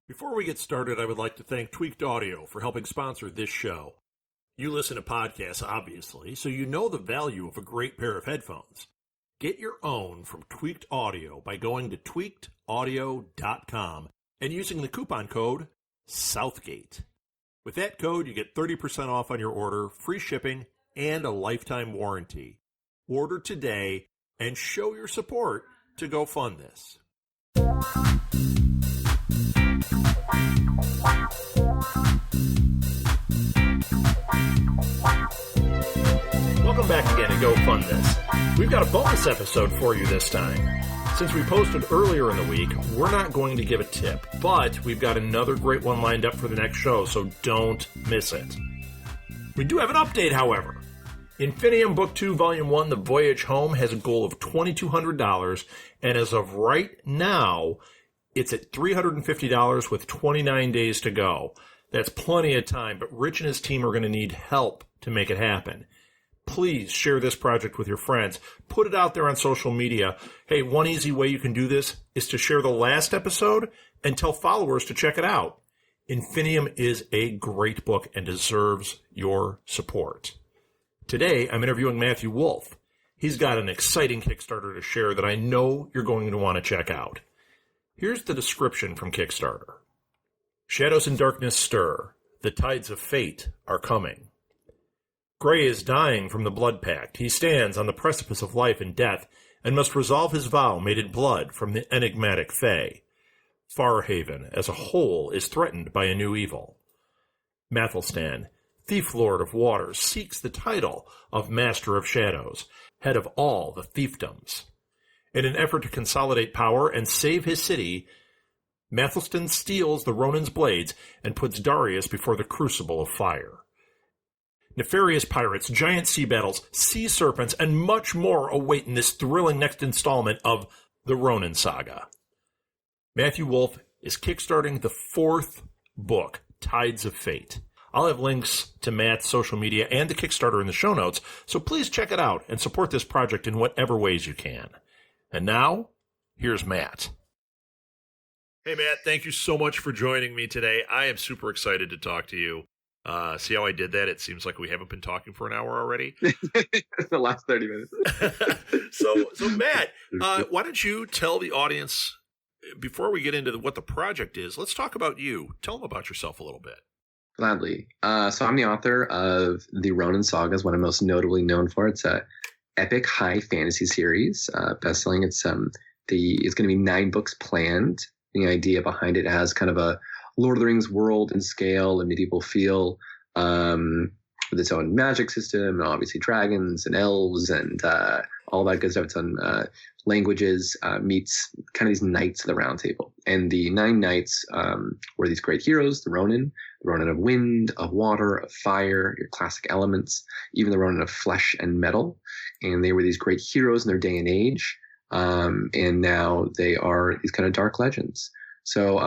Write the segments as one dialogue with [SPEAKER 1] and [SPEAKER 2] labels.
[SPEAKER 1] Before we get started, I would like to thank Tweaked Audio for helping sponsor this show. You listen to podcasts, obviously, so you know the value of a great pair of headphones. Get your own from Tweaked Audio by going to tweakedaudio.com and using the coupon code Southgate. With that code, you get 30% off on your order, free shipping, and a lifetime warranty. Order today and show your support to go fund this. Welcome back again to Go Fund This. We've got a bonus episode for you this time. Since we posted earlier in the week, we're not going to give a tip, but we've got another great one lined up for the next show, so don't miss it. We do have an update, however. Infinium Book 2, Volume 1, The Voyage Home, has a goal of $2,200, and as of right now, it's at $350 with 29 days to go. That's plenty of time, but Rich and his team are going to need help to make it happen. Please share this project with your friends. Put it out there on social media. Hey, one easy way you can do this is to share the last episode and tell followers to check it out. Infinium is a great book and deserves your support. Today, I'm interviewing Matthew Wolf. He's got an exciting Kickstarter to share that I know you're going to want to check out. Here's the description from Kickstarter. Shadows and darkness stir. The tides of fate are coming. Gray is dying from the blood pact. He stands on the precipice of life and death and must resolve his vow made in blood from the enigmatic Fae. Farhaven, as a whole, is threatened by a new evil. Mathelstan, Thief Lord of Waters, seeks the title of Master of Shadows, head of all the fiefdoms. In an effort to consolidate power and save his city, Mathelstan steals the Ronin's blades and puts Darius before the crucible of fire. Nefarious pirates, giant sea battles, sea serpents, and much more await in this thrilling next installment of the Ronin Saga. Matthew Wolf is kickstarting the fourth book, Tides of Fate. I'll have links to Matt's social media and the Kickstarter in the show notes, so please check it out and support this project in whatever ways you can. And now, here's Matt. Hey, Matt, thank you so much for joining me today. I am super excited to talk to you. See how I did that? It seems like we haven't been talking for an hour already.
[SPEAKER 2] The last 30 minutes.
[SPEAKER 1] So Matt, why don't you tell the audience, before we get into what the project is, let's talk about you. Tell them about yourself a little bit.
[SPEAKER 2] Gladly. So I'm the author of the Ronin Saga, is what I'm most notably known for. It's a epic high fantasy series, best-selling. It's going to be 9 books planned. The idea behind it has kind of a Lord of the Rings world and scale and medieval feel, with its own magic system, and obviously dragons and elves and all that good stuff. Its own languages, meets kind of these knights of the round table. And the 9 knights were these great heroes, the Ronin of wind, of water, of fire, your classic elements, even the Ronin of flesh and metal. And they were these great heroes in their day and age. And now they are these kind of dark legends. So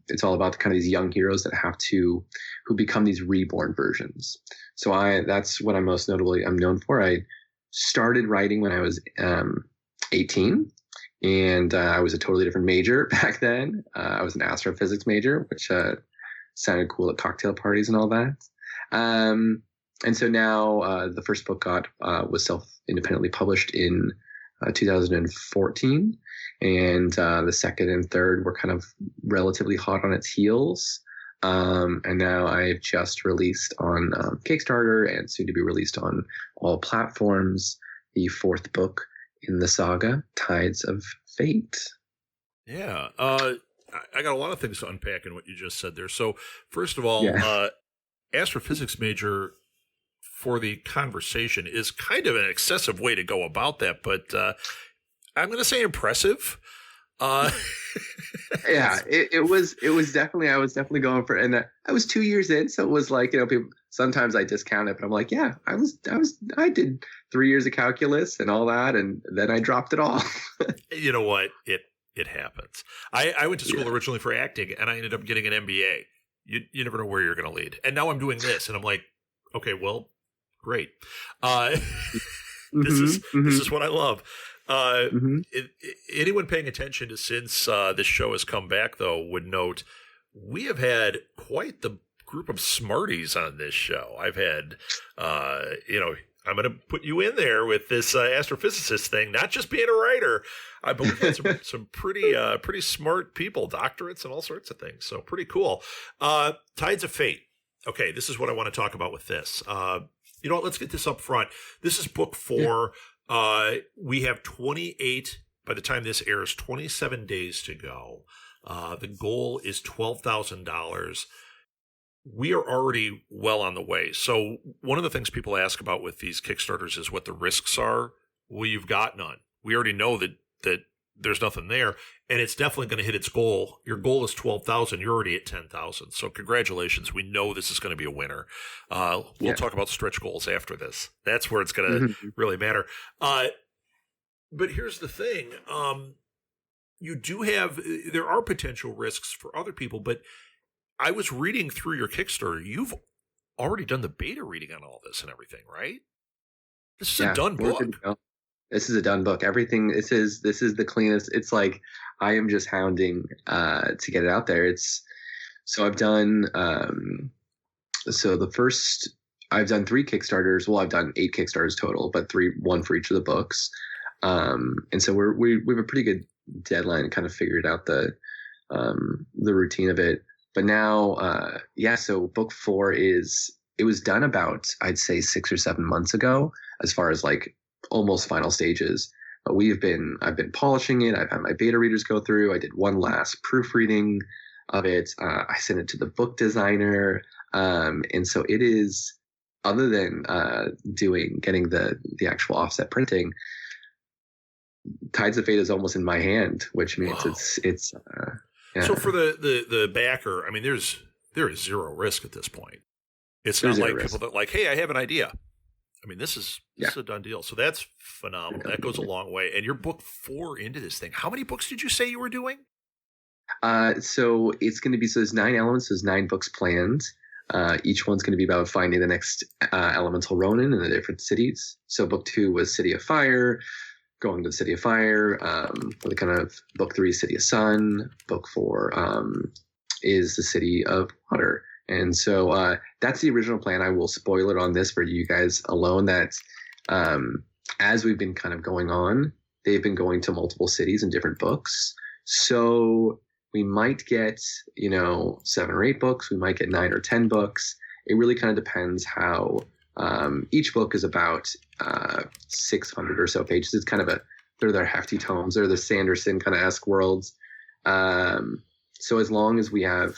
[SPEAKER 2] it's all about kind of these young heroes that who become these reborn versions. So that's what I'm most notably known for. I started writing when I was 18, and I was a totally different major back then. I was an astrophysics major, which sounded cool at cocktail parties and all that. And so now the first book was independently published in 2014. And the second and third were kind of relatively hot on its heels. And now I've just released on Kickstarter and soon to be released on all platforms, the 4th book in the saga, Tides of Fate.
[SPEAKER 1] Yeah. I got a lot of things to unpack in what you just said there. So first of all, astrophysics major for the conversation is kind of an excessive way to go about that, but I'm going to say impressive.
[SPEAKER 2] Yeah, it was definitely, I was definitely going for, and I was 2 years in. So it was like, people, sometimes I discount it, but I'm like, yeah, I did 3 years of calculus and all that. And then I dropped it all.
[SPEAKER 1] You know what? It happens. I went to school originally for acting, and I ended up getting an MBA. You never know where you're going to lead. And now I'm doing this, and I'm like, okay, well, great. This is what I love. Anyone paying attention to since this show has come back, though, would note we have had quite the group of smarties on this show. I've had, I'm going to put you in there with this astrophysicist thing, not just being a writer. But we've had some pretty smart people, doctorates and all sorts of things. So pretty cool. Tides of Fate. Okay, this is what I want to talk about with this. You know what? Let's get this up front. This is book 4. Yeah. We have 28, by the time this airs, 27 days to go. The goal is $12,000. We are already well on the way. So one of the things people ask about with these Kickstarters is what the risks are. Well, you've got none. We already know that there's nothing there, and it's definitely going to hit its goal. Your goal is 12,000. You're already at 10,000. So congratulations. We know this is going to be a winner. We'll talk about stretch goals after this. That's where it's going to really matter. But here's the thing. There are potential risks for other people, but I was reading through your Kickstarter. You've already done the beta reading on all this and everything, right? This is a done book.
[SPEAKER 2] This is a done book. Everything. This is the cleanest. It's like I am just hounding to get it out there. I've done. I've done 3 Kickstarters. Well, I've done 8 Kickstarters total, but 1 for each of the books. And so we have a pretty good deadline and kind of figured out the routine of it. But now, so book 4 it was done about, I'd say 6 or 7 months ago, as far as like almost final stages. But I've been polishing it. I've had my beta readers go through. I did one last proofreading of it. I sent it to the book designer. And so it is, other than getting the actual offset printing, Tides of Fate is almost in my hand, which means it's yeah.
[SPEAKER 1] So for the backer, I mean, there is 0 risk at this point. It's not like people that like, hey, I have an idea. I mean, this is a done deal. So that's phenomenal. That goes a long way. And you're book 4 into this thing. How many books did you say you were doing?
[SPEAKER 2] So it's going to be, there's 9 elements. There's 9 books planned. Each one's going to be about finding the next elemental Ronin in the different cities. So book 2 was City of Fire, going to the City of Fire. The kind of book 3 is City of Sun. Book 4 is the City of Water. And so that's the original plan. I will spoil it on this for you guys alone, that as we've been kind of going on, they've been going to multiple cities in different books. So we might get, 7 or 8 books. We might get 9 or 10 books. It really kind of depends how each book is about 600 or so pages. It's kind of they're their hefty tomes. They're the Sanderson kind of esque worlds. So as long as we have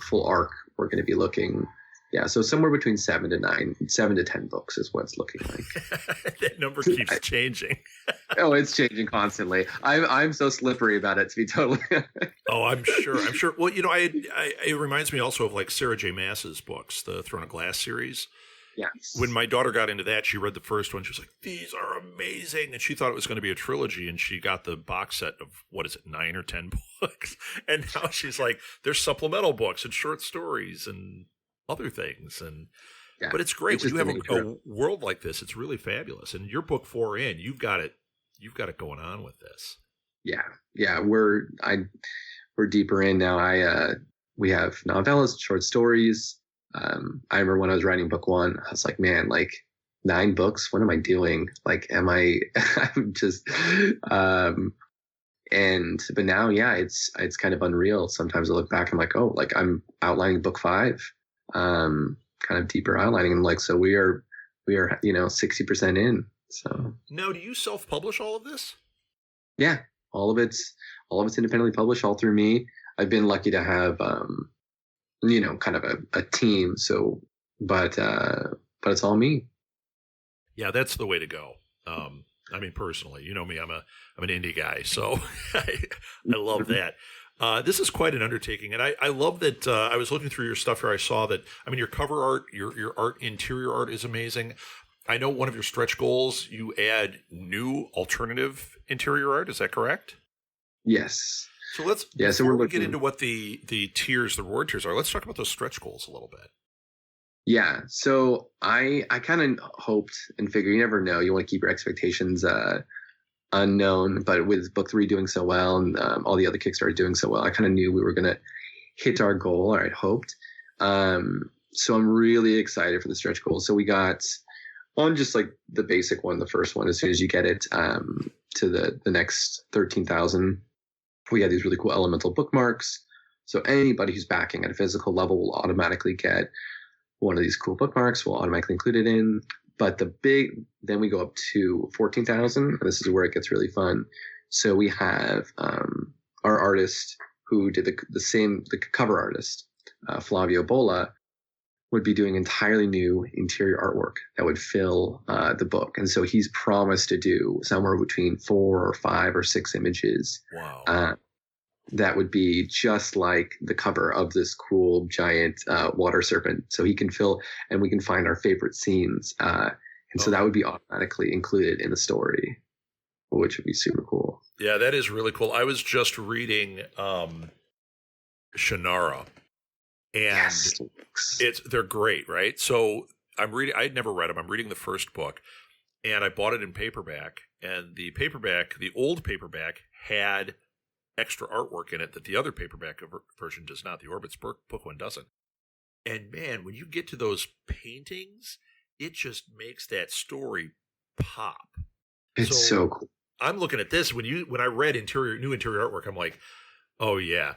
[SPEAKER 2] full arc, we're going to be looking, so somewhere between 7 to 10 books is what it's looking like.
[SPEAKER 1] That number keeps changing.
[SPEAKER 2] Oh, it's changing constantly. I'm so slippery about it, to be totally.
[SPEAKER 1] Oh, I'm sure. Well, it reminds me also of like Sarah J. Maas's books, the Throne of Glass series.
[SPEAKER 2] Yes.
[SPEAKER 1] When my daughter got into that, she read the first one. She was like, these are amazing. And she thought it was going to be a trilogy. And she got the box set of, 9 or 10 books. And now she's like, there's supplemental books and short stories and other things. But it's great. When you have a world like this, it's really fabulous. And your book 4 in, you've got it going on with this.
[SPEAKER 2] Yeah. We're deeper in now. We have novellas, short stories. I remember when I was writing book 1, I was like, man, like 9 books, what am I doing? Like, I'm just, but now, it's kind of unreal. Sometimes I look back and I'm like, oh, like I'm outlining book 5, kind of deeper outlining. And like, so we are, 60% in. So
[SPEAKER 1] now, do you self-publish all of this?
[SPEAKER 2] Yeah, all of it's independently published, all through me. I've been lucky to have, kind of a team. So, but it's all me.
[SPEAKER 1] Yeah, that's the way to go. I mean, personally, you know me, I'm an indie guy, so I love that. This is quite an undertaking, and I love that. I was looking through your stuff here. I saw that. I mean, your cover art, your art, interior art is amazing. I know one of your stretch goals, you add new alternative interior art. Is that correct?
[SPEAKER 2] Yes.
[SPEAKER 1] So before we get into what the tiers, the reward tiers are, let's talk about those stretch goals a little bit.
[SPEAKER 2] Yeah. So I kind of hoped and figured, you never know, you want to keep your expectations unknown, but with book 3 doing so well and all the other Kickstarter doing so well, I kind of knew we were going to hit our goal, or I'd hoped. So I'm really excited for the stretch goal. So we got on just like the basic one, the first one, as soon as you get it to the next 13,000, we have these really cool elemental bookmarks. So anybody who's backing at a physical level will automatically get one of these cool bookmarks. We'll automatically include it in. But then we go up to 14,000, and this is where it gets really fun. So we have our artist who did the cover artist, Flavio Bola, would be doing entirely new interior artwork that would fill the book. And so he's promised to do somewhere between 4 or 5 or 6 images.
[SPEAKER 1] Wow.
[SPEAKER 2] That would be just like the cover of this cool giant water serpent. So he can fill, and we can find our favorite scenes. So that would be automatically included in the story, which would be super cool.
[SPEAKER 1] Yeah, that is really cool. I was just reading Shannara. And they're great, right? So I'd never read them. I'm reading the first book, and I bought it in paperback. And the old paperback had extra artwork in it that the other paperback version does not. The Orbit's book one doesn't. And man, when you get to those paintings, it just makes that story pop.
[SPEAKER 2] It's so cool.
[SPEAKER 1] I'm looking at this when I read new interior artwork, I'm like, oh yeah.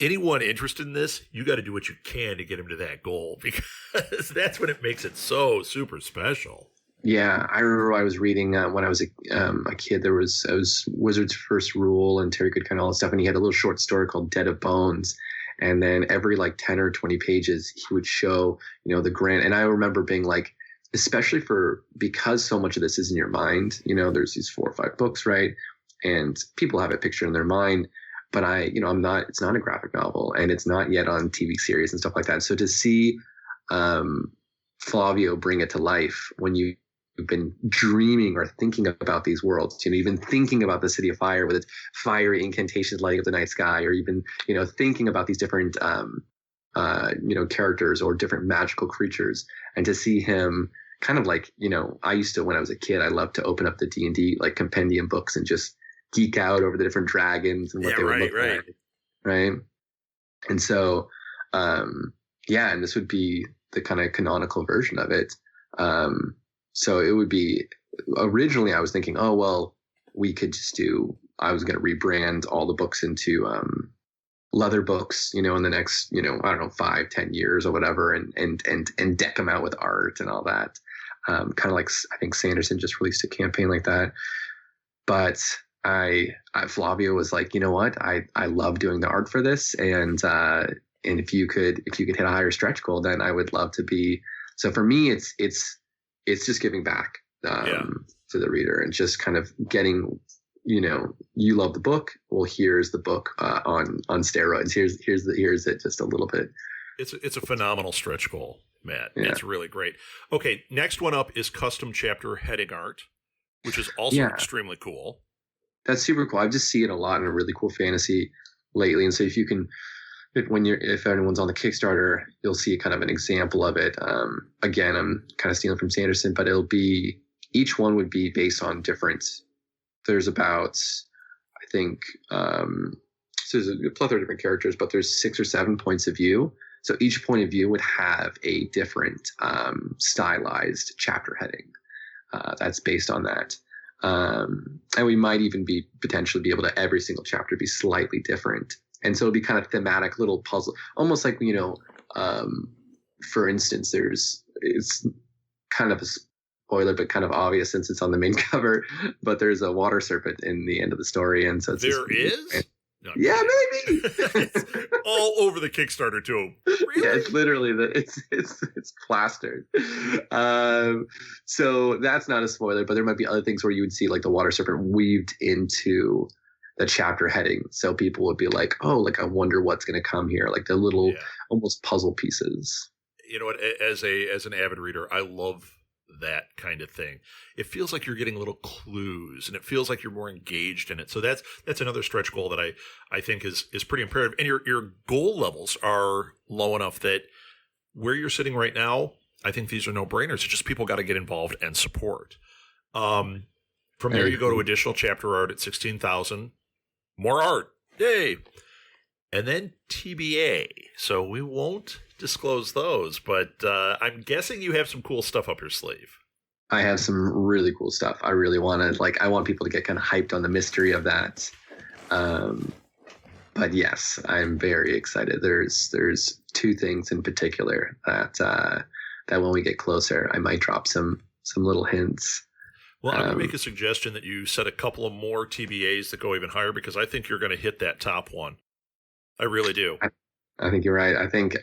[SPEAKER 1] Anyone interested in this, you got to do what you can to get them to that goal, because that's when it makes it so super special.
[SPEAKER 2] Yeah, I remember I was reading when I was a kid. It was Wizard's First Rule and Terry Goodkind, all that stuff, and he had a little short story called Dead of Bones. And then every like 10 or 20 pages, he would show, the grand. And I remember being like, especially because so much of this is in your mind. There's these 4 or 5 books, right? And people have a picture in their mind. But it's not a graphic novel, and it's not yet on TV series and stuff like that. So to see Flavio bring it to life when you've been dreaming or thinking about these worlds, you've been thinking about the City of Fire with its fiery incantations lighting up the night sky, or you've been, thinking about these different, characters or different magical creatures, and to see him kind of like, I used to, when I was a kid, I loved to open up the D&D like compendium books and just geek out over the different dragons and what they would look like, right? And so, and this would be the kind of canonical version of it. So it would be, originally I was thinking, oh, well, we could just I was going to rebrand all the books into leather books, in the next, 5-10 years or whatever, and deck them out with art and all that. Kind of like, I think Sanderson just released a campaign like that. But Flavio was like, you know what? I love doing the art for this, and if you could hit a higher stretch goal, then I would love to be. So for me, it's just giving back to the reader and just kind of getting, you love the book. Well, here's the book on steroids. Here's it just a little bit.
[SPEAKER 1] It's a phenomenal stretch goal, Matt.
[SPEAKER 2] Yeah.
[SPEAKER 1] It's really great. Okay, next one up is custom chapter heading art, which is also extremely cool. That's super cool.
[SPEAKER 2] I've just seen it a lot in a really cool fantasy lately. And so if anyone's on the Kickstarter, you'll see kind of an example of it. Again, I'm kind of stealing from Sanderson, but each one would be based on there's about, I think, so there's a plethora of different characters, but there's 6 or 7 points of view. So each point of view would have a different stylized chapter heading that's based on that. And we might even potentially be able to every single chapter be slightly different. And so it'll be kind of thematic little puzzle, almost like, for instance, it's kind of a spoiler, but kind of obvious since it's on the main cover, but there's a water serpent in the end of the story. And so it's
[SPEAKER 1] No,
[SPEAKER 2] yeah, maybe.
[SPEAKER 1] It's all over the Kickstarter too. Really?
[SPEAKER 2] Yeah, it's literally it's plastered. So that's not a spoiler, but there might be other things where you would see like the water serpent weaved into the chapter heading, so people would be like, "Oh, like I wonder what's going to come here," like the little almost puzzle pieces.
[SPEAKER 1] You know what? As an avid reader, I love that kind of thing. It feels like you're getting little clues, and it feels like you're more engaged in it. So that's another stretch goal that I think is pretty imperative. And your goal levels are low enough that where you're sitting right now, I think these are no brainers. It's just people got to get involved and support. From there, you go to additional chapter art at 16,000. More art, yay! and then TBA. So we won't disclose those, but I'm guessing you have some cool stuff up your sleeve.
[SPEAKER 2] I have some really cool stuff. I really want to, I want people to get kind of hyped on the mystery of that. But yes, I'm very excited. There's two things in particular that when we get closer, I might drop some little hints.
[SPEAKER 1] Well, I'm going to make a suggestion that you set a couple of more TBAs that go even higher, because I think you're going to hit that top one. I really do.
[SPEAKER 2] I think you're right. I think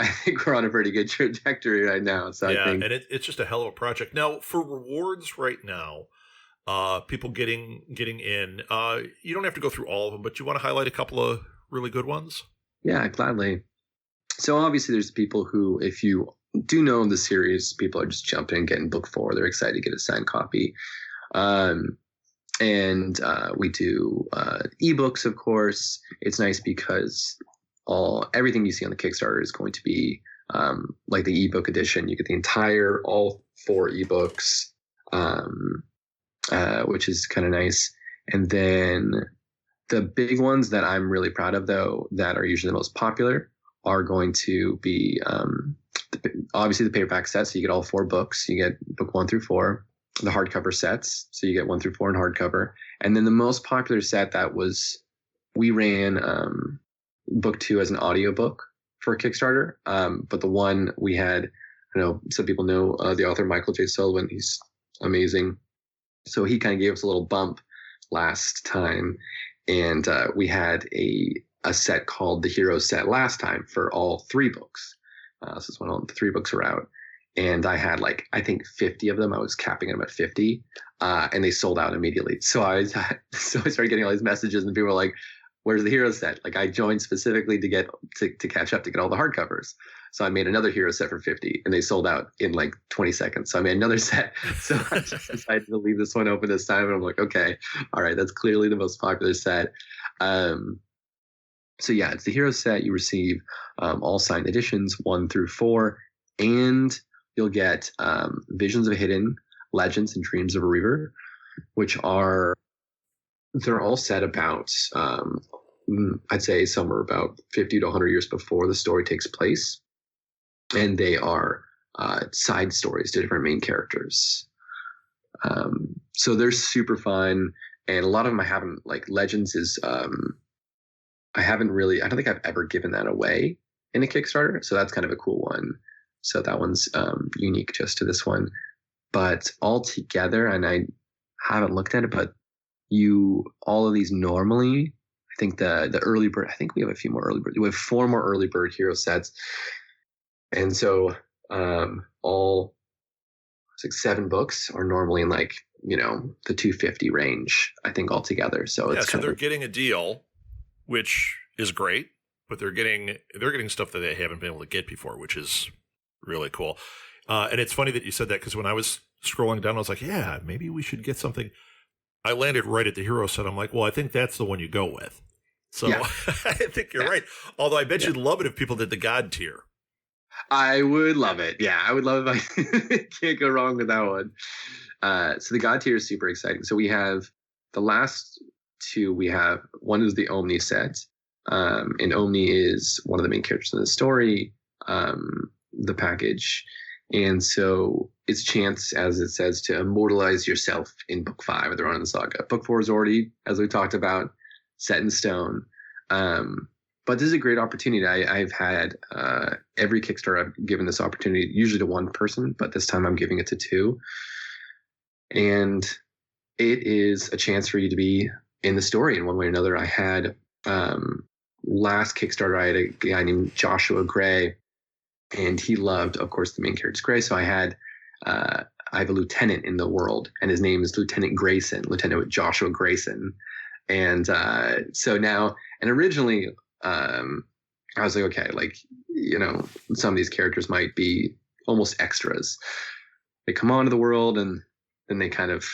[SPEAKER 2] we're on a pretty good trajectory right now. So
[SPEAKER 1] yeah,
[SPEAKER 2] I think,
[SPEAKER 1] and it's just a hell of a project. Now, for rewards right now, people getting in, you don't have to go through all of them, but you want to highlight a couple of really good ones?
[SPEAKER 2] Yeah, gladly. So obviously there's people who, if you do know the series, people are just jumping and getting book 4. They're excited to get a signed copy. And we do ebooks, of course. It's nice because everything you see on the Kickstarter is going to be like the ebook edition. You get the all 4 ebooks, which is kind of nice. And then the big ones that I'm really proud of, though, that are usually the most popular, are going to be obviously the paperback set. So you get all 4 books. You get book 1 through 4. The hardcover sets. So you get 1 through 4 in hardcover. And then the most popular set we ran book 2 as an audiobook for Kickstarter. But the one we had, I know some people know the author Michael J. Sullivan. He's amazing. So he kind of gave us a little bump last time. And we had a set called the Hero Set last time for all 3 books. This is when all the 3 books were out. And I had I think 50 of them. I was capping them at 50, and they sold out immediately. So I started getting all these messages, and people were like, "Where's the Hero Set?" I joined specifically to get to catch up to get all the hardcovers. So I made another Hero Set for 50, and they sold out in 20 seconds. So I made another set. So I just decided to leave this one open this time, and I'm like, okay, all right, that's clearly the most popular set. So yeah, it's the Hero Set. You receive all signed editions 1 through 4, and you'll get Visions of Hidden, Legends, and Dreams of a Reaver, which they're all set about, I'd say somewhere about 50 to 100 years before the story takes place. And they are side stories to different main characters. So they're super fun. And a lot of them I haven't, Legends is, I don't think I've ever given that away in a Kickstarter. So that's kind of a cool one. So that one's unique just to this one. But all together, and I haven't looked at it, but all of these normally, I think the early bird, I think we have a few more early bird. We have 4 more early bird hero sets. And so all 7 books are normally in the 250 range, I think, altogether. So it's
[SPEAKER 1] they're getting a deal, which is great, but they're getting stuff that they haven't been able to get before, which is really cool. And it's funny that you said that, because when I was scrolling down, I was like, yeah, maybe we should get something. I landed right at the Hero Set. I'm like, well, I think that's the one you go with. So yeah. I think you're right. Although I bet you'd love it if people did the God tier.
[SPEAKER 2] I would love it. Yeah, I would love it. I can't go wrong with that one. So the God tier is super exciting. So we have the last 2. We have one is the Omni set. And Omni is one of the main characters in the story. The package, and so it's chance, as it says, to immortalize yourself in book 5 of the Ronin Saga. Book 4 is already, as we talked about, set in stone. But this is a great opportunity. I've had every Kickstarter I've given this opportunity, usually to 1 person, but this time I'm giving it to 2. And it is a chance for you to be in the story in one way or another. I had last Kickstarter, I had a guy named Joshua Gray. And he loved, of course, the main character's Gray. So I have a lieutenant in the world, and his name is Lieutenant Grayson, Lieutenant Joshua Grayson. And so now, and originally, I was like, okay, some of these characters might be almost extras. They come onto the world, and then they kind of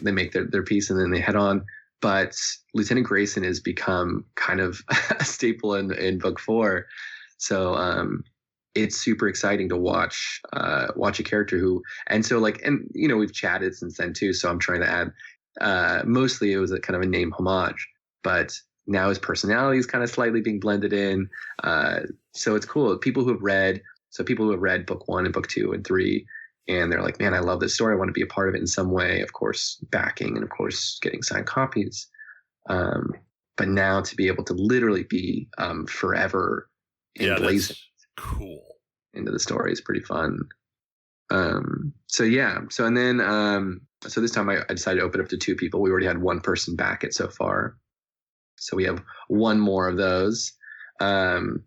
[SPEAKER 2] they make their piece, and then they head on. But Lieutenant Grayson has become kind of a staple in book 4. So it's super exciting to watch a character who, and so we've chatted since then too. So I'm trying to add, mostly it was a kind of a name homage, but now his personality is kind of slightly being blended in. So it's cool. People who have read book 1 and book 2 and 3, and they're like, man, I love this story. I want to be a part of it in some way. Of course, backing and of course getting signed copies. But now to be able to literally be forever emblazoned into the story is pretty fun. So this time I decided to open up to 2 people. We already had 1 person back it so far. So we have 1 more of those. And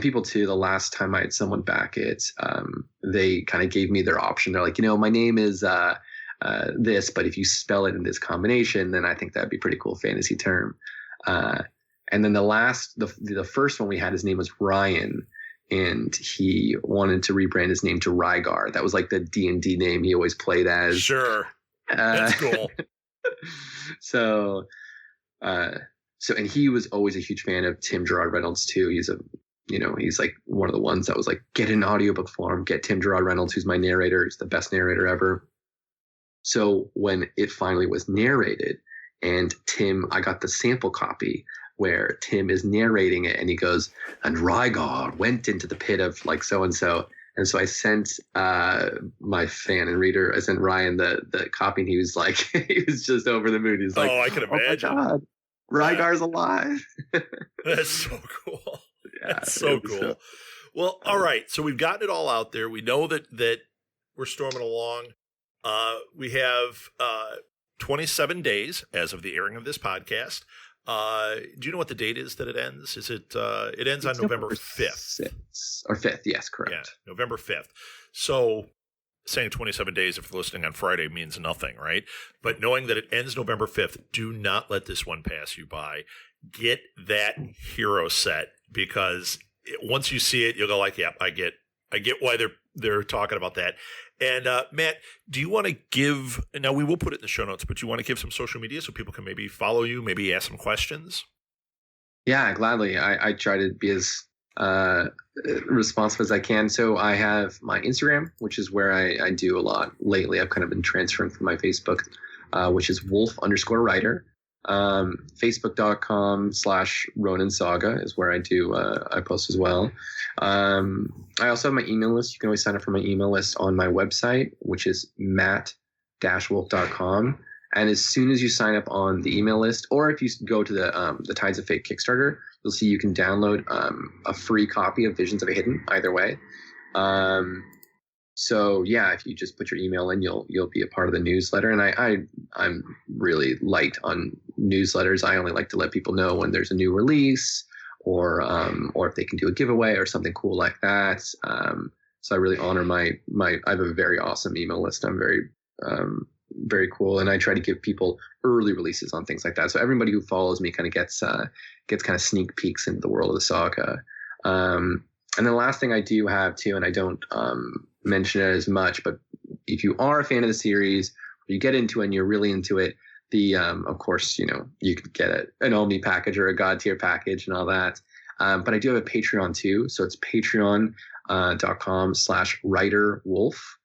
[SPEAKER 2] people too, the last time I had someone back it, they kind of gave me their option. They're like, my name is this, but if you spell it in this combination, then I think that'd be a pretty cool fantasy term. And then the first one we had, his name was Ryan, and he wanted to rebrand his name to Rygar. That was like the D&D name he always played as.
[SPEAKER 1] Sure. That's cool.
[SPEAKER 2] And he was always a huge fan of Tim Gerard Reynolds too. He's like one of the ones that was like, get an audiobook form, get Tim Gerard Reynolds, who's my narrator. He's the best narrator ever. So when it finally was narrated and I got the sample copy where Tim is narrating it and he goes, and Rygar went into the pit of like so-and-so. And so I sent my fan and reader, I sent Ryan the copy, and he was like, he was just over the moon. He's like,
[SPEAKER 1] I can imagine.
[SPEAKER 2] Oh my God, Rygar's alive.
[SPEAKER 1] That's so cool.
[SPEAKER 2] Yeah,
[SPEAKER 1] that's so cool. Well, all right. So we've gotten it all out there. We know that we're storming along. We have 27 days as of the airing of this podcast. Do you know what the date is that it ends? Is it? It ends on November 5th.
[SPEAKER 2] Or 5th, yes, correct.
[SPEAKER 1] Yeah, November 5th. So saying 27 days if you're listening on Friday means nothing, right? But knowing that it ends November 5th, do not let this one pass you by. Get that hero set, because once you see it, you'll go like, yeah, I get why they're talking about that. And Matt, do you want to give, now we will put it in the show notes, but do you want to give some social media so people can maybe follow you, maybe ask some questions?
[SPEAKER 2] Yeah, gladly. I try to be as responsive as I can. So I have my Instagram, which is where I do a lot lately. I've kind of been transferring from my Facebook, which is wolf_writer. Facebook.com/Ronin Saga is where I post as well. I also have my email list. You can always sign up for my email list on my website, which is matt-wolf.com. And as soon as you sign up on the email list, or if you go to the Tides of Fate Kickstarter, you'll see you can download a free copy of Visions of a Hidden, either way. So yeah, if you just put your email in, you'll be a part of the newsletter. And I'm really light on newsletters. I only like to let people know when there's a new release, or if they can do a giveaway or something cool like that. So I really honor I have a very awesome email list. I'm very cool, and I try to give people early releases on things like that. So everybody who follows me kind of gets kind of sneak peeks into the world of the saga. And the last thing I do have too, and I don't mention it as much, but if you are a fan of the series, or you get into it and you're really into it, of course, you could get an Omni package or a God tier package and all that. But I do have a Patreon too. So it's patreon.com/writerwolf.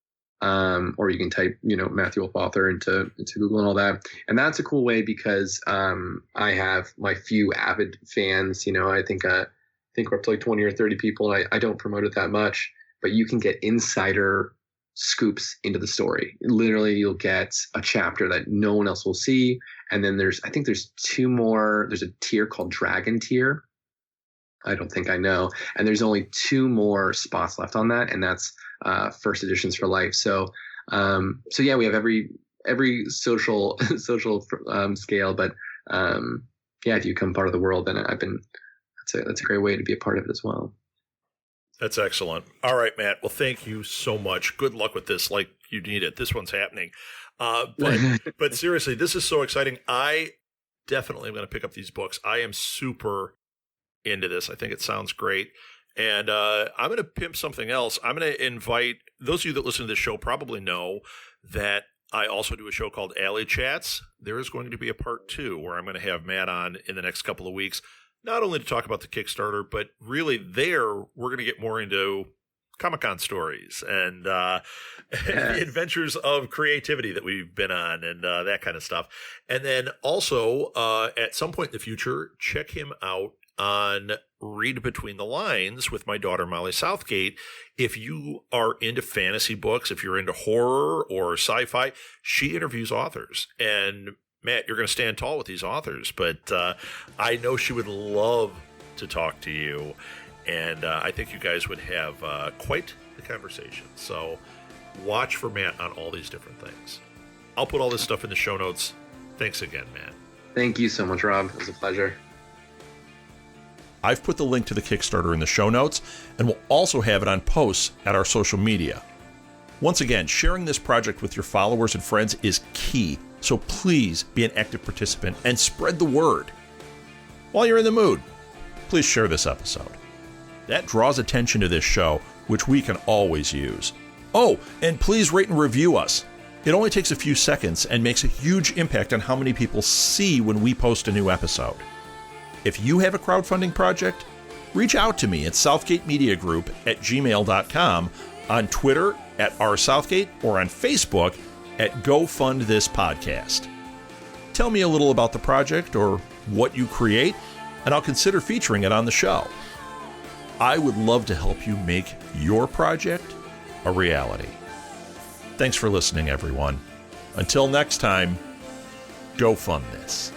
[SPEAKER 2] Or you can type, Matthew Wolf author into Google and all that. And that's a cool way because I have my few avid fans. I think we're up to like 20 or 30 people. And I don't promote it that much, but you can get insider scoops into the story. Literally, you'll get a chapter that no one else will see. And then there's 2 more. There's a tier called Dragon tier. I don't think I know. And there's only 2 more spots left on that. And that's first editions for life. So yeah, we have every social scale, but yeah, if you become part of the world, then that's a great way to be a part of it as well.
[SPEAKER 1] That's excellent. All right, Matt. Well, thank you so much. Good luck with this. Like, you need it. This one's happening. But seriously, this is so exciting. I definitely am going to pick up these books. I am super into this. I think it sounds great. And I'm going to pimp something else. I'm going to invite those of you that listen to this show probably know that I also do a show called Alley Chats. There is going to be a part 2 where I'm going to have Matt on in the next couple of weeks, not only to talk about the Kickstarter, but really we're going to get more into Comic-Con stories and the adventures of creativity that we've been on and that kind of stuff. And then also at some point in the future, check him out on Read Between the Lines with my daughter, Molly Southgate. If you are into fantasy books, if you're into horror or sci-fi, she interviews authors. And Matt, you're going to stand tall with these authors, but I know she would love to talk to you. And I think you guys would have quite the conversation. So watch for Matt on all these different things. I'll put all this stuff in the show notes. Thanks again, Matt.
[SPEAKER 2] Thank you so much, Rob. It was a pleasure.
[SPEAKER 1] I've put the link to the Kickstarter in the show notes, and we'll also have it on posts at our social media. Once again, sharing this project with your followers and friends is key, so please be an active participant and spread the word. While you're in the mood, please share this episode. That draws attention to this show, which we can always use. Oh, and please rate and review us. It only takes a few seconds and makes a huge impact on how many people see when we post a new episode. If you have a crowdfunding project, reach out to me at southgatemediagroup@gmail.com, on Twitter @rsouthgate, or on Facebook at Go Fund This Podcast. Tell me a little about the project or what you create, and I'll consider featuring it on the show. I would love to help you make your project a reality. Thanks for listening, everyone. Until next time, go fund this.